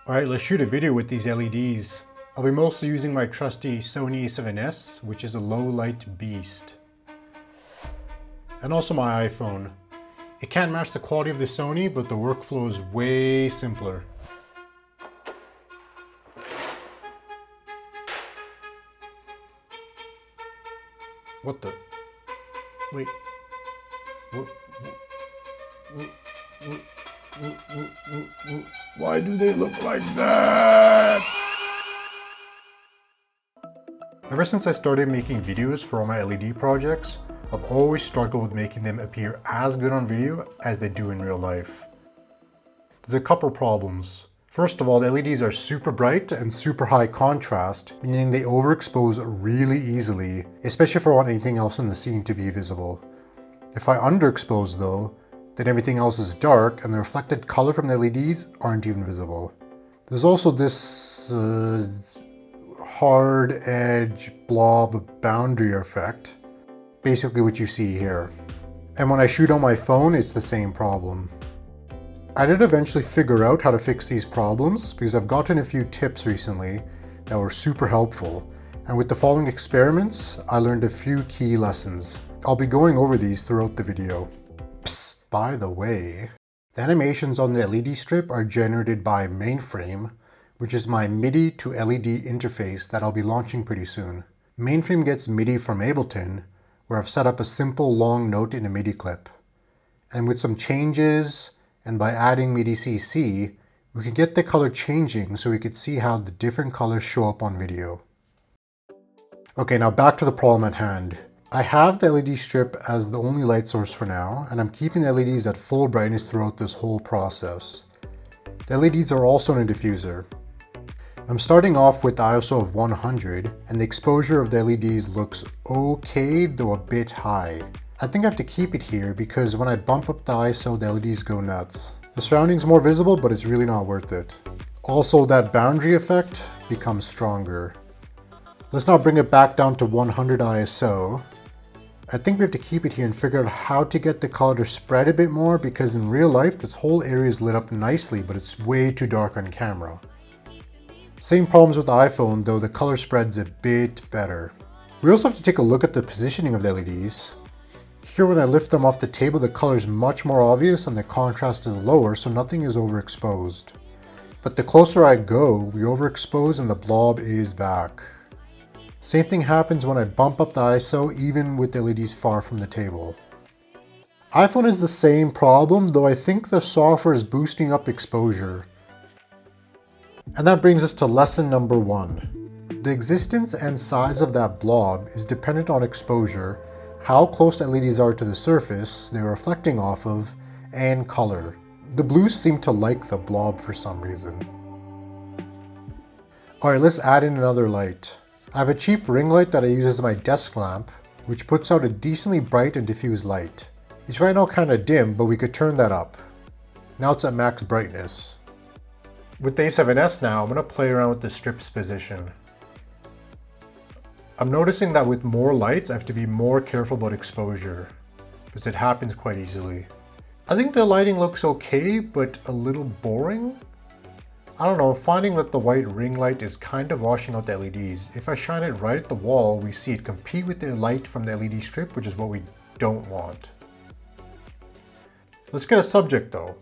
Alright, let's shoot a video with these LEDs. I'll be mostly using my trusty Sony a7S, which is a low light beast. And also my iPhone. It can't match the quality of the Sony, but the workflow is way simpler. What the? Wait. Why do they look like that? Ever since I started making videos for all my LED projects, I've always struggled with making them appear as good on video as they do in real life. There's a couple problems. First of all, the LEDs are super bright and super high contrast, meaning they overexpose really easily, especially if I want anything else in the scene to be visible. If I underexpose though, then everything else is dark and the reflected color from the LEDs aren't even visible. There's also this hard edge blob boundary effect, basically what you see here. And when I shoot on my phone, it's the same problem. I did eventually figure out how to fix these problems because I've gotten a few tips recently that were super helpful. And with the following experiments, I learned a few key lessons. I'll be going over these throughout the video. Psst, by the way, the animations on the LED strip are generated by Mainframe, which is my MIDI to LED interface that I'll be launching pretty soon. Mainframe gets MIDI from Ableton, where I've set up a simple long note in a MIDI clip. And with some changes, and by adding MIDI CC, we can get the color changing so we could see how the different colors show up on video. Okay, now back to the problem at hand. I have the LED strip as the only light source for now, and I'm keeping the LEDs at full brightness throughout this whole process. The LEDs are also in a diffuser. I'm starting off with the ISO of 100, and the exposure of the LEDs looks okay, though a bit high. I think I have to keep it here because when I bump up the ISO, the LEDs go nuts. The surrounding's more visible, but it's really not worth it. Also, that boundary effect becomes stronger. Let's now bring it back down to 100 ISO. I think we have to keep it here and figure out how to get the color to spread a bit more because in real life, this whole area is lit up nicely, but it's way too dark on camera. Same problems with the iPhone, though the color spread's a bit better. We also have to take a look at the positioning of the LEDs. Here when I lift them off the table, the color is much more obvious and the contrast is lower, so nothing is overexposed. But the closer I go, we overexpose and the blob is back. Same thing happens when I bump up the ISO, even with the LEDs far from the table. iPhone is the same problem, though I think the software is boosting up exposure. And that brings us to lesson number 1. The existence and size of that blob is dependent on exposure, how close the LEDs are to the surface they're reflecting off of, and color. The blues seem to like the blob for some reason. Alright, let's add in another light. I have a cheap ring light that I use as my desk lamp, which puts out a decently bright and diffuse light. It's right now kind of dim, but we could turn that up. Now it's at max brightness. With the A7S now, I'm going to play around with the strip's position. I'm noticing that with more lights, I have to be more careful about exposure, because it happens quite easily. I think the lighting looks okay, but a little boring. I don't know, I'm finding that the white ring light is kind of washing out the LEDs. If I shine it right at the wall, we see it compete with the light from the LED strip, which is what we don't want. Let's get a subject though.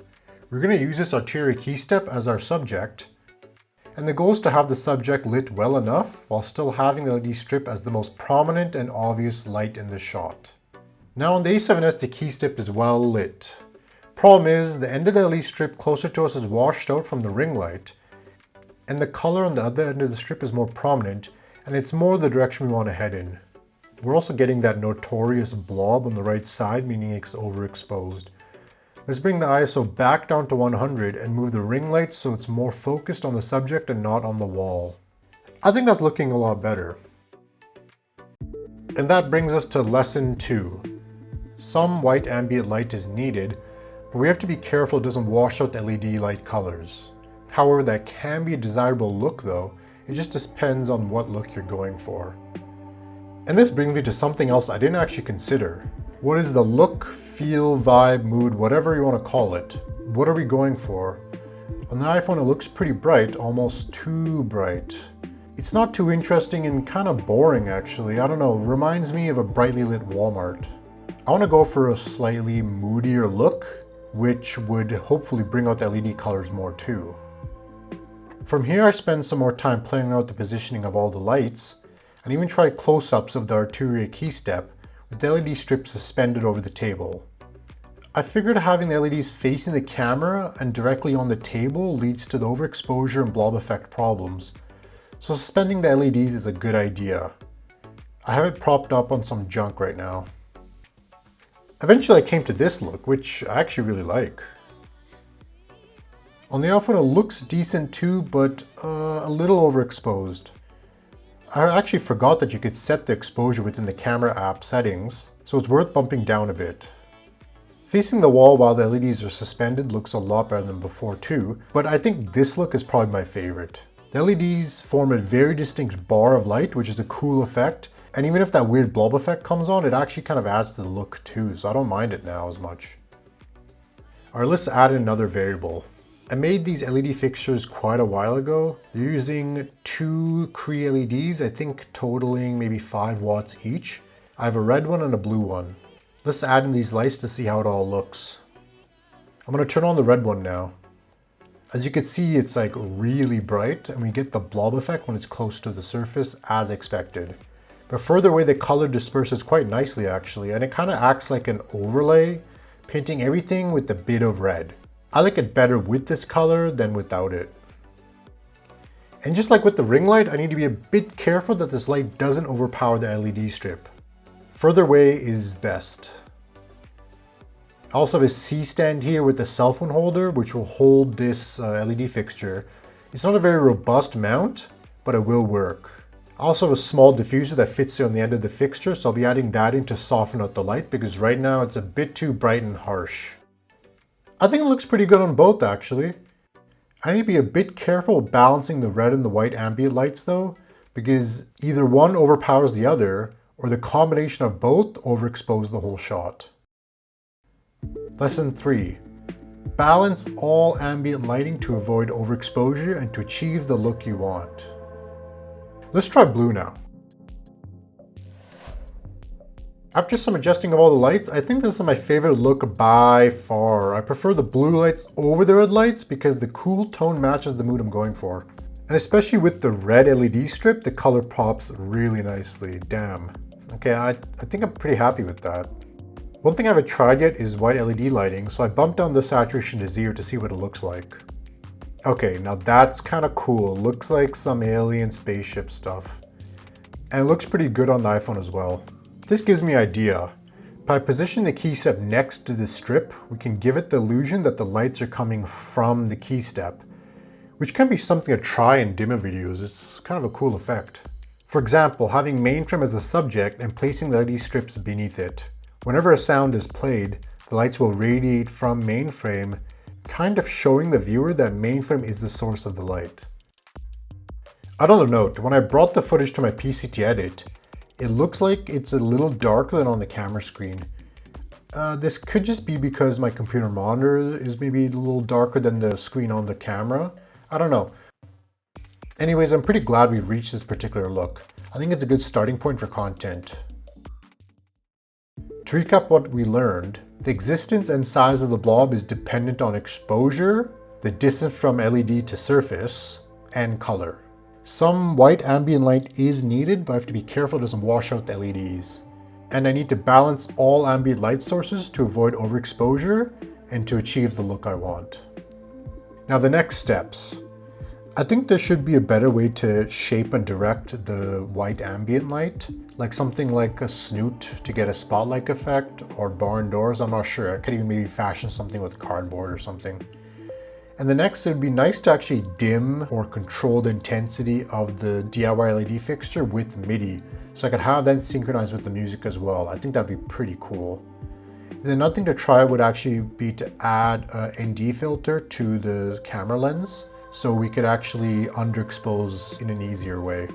We're going to use this arterial key step as our subject. And the goal is to have the subject lit well enough while still having the LED strip as the most prominent and obvious light in the shot. Now on the A7S, the key step is well lit. Problem is, the end of the LED strip closer to us is washed out from the ring light, and the color on the other end of the strip is more prominent, and it's more the direction we want to head in. We're also getting that notorious blob on the right side, meaning it's overexposed. Let's bring the ISO back down to 100 and move the ring light so it's more focused on the subject and not on the wall. I think that's looking a lot better. And that brings us to lesson 2. Some white ambient light is needed, but we have to be careful it doesn't wash out the LED light colors. However, that can be a desirable look though, it just depends on what look you're going for. And this brings me to something else I didn't actually consider. What is the look, feel, vibe, mood, whatever you want to call it? What are we going for? On the iPhone it looks pretty bright, almost too bright. It's not too interesting and kind of boring actually. I don't know, reminds me of a brightly lit Walmart. I want to go for a slightly moodier look, which would hopefully bring out the LED colors more too. From here I spend some more time playing out the positioning of all the lights, and even tried close-ups of the arterial key step with the LED strip suspended over the table. I figured having the LEDs facing the camera and directly on the table leads to the overexposure and blob effect problems, so suspending the LEDs is a good idea. I have it propped up on some junk right now. Eventually I came to this look, which I actually really like. On the iPhone it looks decent too, but a little overexposed. I actually forgot that you could set the exposure within the camera app settings, so it's worth bumping down a bit. Facing the wall while the LEDs are suspended looks a lot better than before too, but I think this look is probably my favorite. The LEDs form a very distinct bar of light, which is a cool effect. And even if that weird blob effect comes on, it actually kind of adds to the look too, so I don't mind it now as much. Alright, let's add another variable. I made these LED fixtures quite a while ago. They're using 2 Cree LEDs, I think totaling maybe 5 watts each. I have a red one and a blue one. Let's add in these lights to see how it all looks. I'm going to turn on the red one now. As you can see, it's like really bright, and we get the blob effect when it's close to the surface as expected. But further away the color disperses quite nicely actually, and it kind of acts like an overlay, painting everything with a bit of red. I like it better with this color than without it. And just like with the ring light, I need to be a bit careful that this light doesn't overpower the LED strip. Further away is best. I also have a C-stand here with a cell phone holder which will hold this LED fixture. It's not a very robust mount, but it will work. I also have a small diffuser that fits on the end of the fixture, so I'll be adding that in to soften out the light because right now it's a bit too bright and harsh. I think it looks pretty good on both actually. I need to be a bit careful balancing the red and the white ambient lights though, because either one overpowers the other or the combination of both overexpose the whole shot. Lesson 3. Balance all ambient lighting to avoid overexposure and to achieve the look you want. Let's try blue now. After some adjusting of all the lights, I think this is my favorite look by far. I prefer the blue lights over the red lights because the cool tone matches the mood I'm going for. And especially with the red LED strip, the color pops really nicely. Damn. Okay, I think I'm pretty happy with that. One thing I haven't tried yet is white LED lighting, so I bumped down the saturation to 0 to see what it looks like. Okay, now that's kind of cool. Looks like some alien spaceship stuff. And it looks pretty good on the iPhone as well. This gives me an idea. By positioning the key step next to the strip, we can give it the illusion that the lights are coming from the key step, which can be something to try in dimmer videos. It's kind of a cool effect. For example, having mainframe as the subject and placing the LED strips beneath it. Whenever a sound is played, the lights will radiate from mainframe, kind of showing the viewer that mainframe is the source of the light. Another note, when I brought the footage to my PC to edit, it looks like it's a little darker than on the camera screen. This could just be because my computer monitor is maybe a little darker than the screen on the camera. I don't know. Anyways, I'm pretty glad we've reached this particular look. I think it's a good starting point for content. To recap what we learned, the existence and size of the blob is dependent on exposure, the distance from LED to surface, and color. Some white ambient light is needed, but I have to be careful it doesn't wash out the LEDs. And I need to balance all ambient light sources to avoid overexposure and to achieve the look I want. Now the next steps. I think there should be a better way to shape and direct the white ambient light, like something like a snoot to get a spotlight effect, or barn doors, I'm not sure. I could even maybe fashion something with cardboard or something. And the next, it would be nice to actually dim or control the intensity of the DIY LED fixture with MIDI, so I could have that synchronized with the music as well. I think that'd be pretty cool. And then another thing to try would actually be to add an ND filter to the camera lens, so we could actually underexpose in an easier way.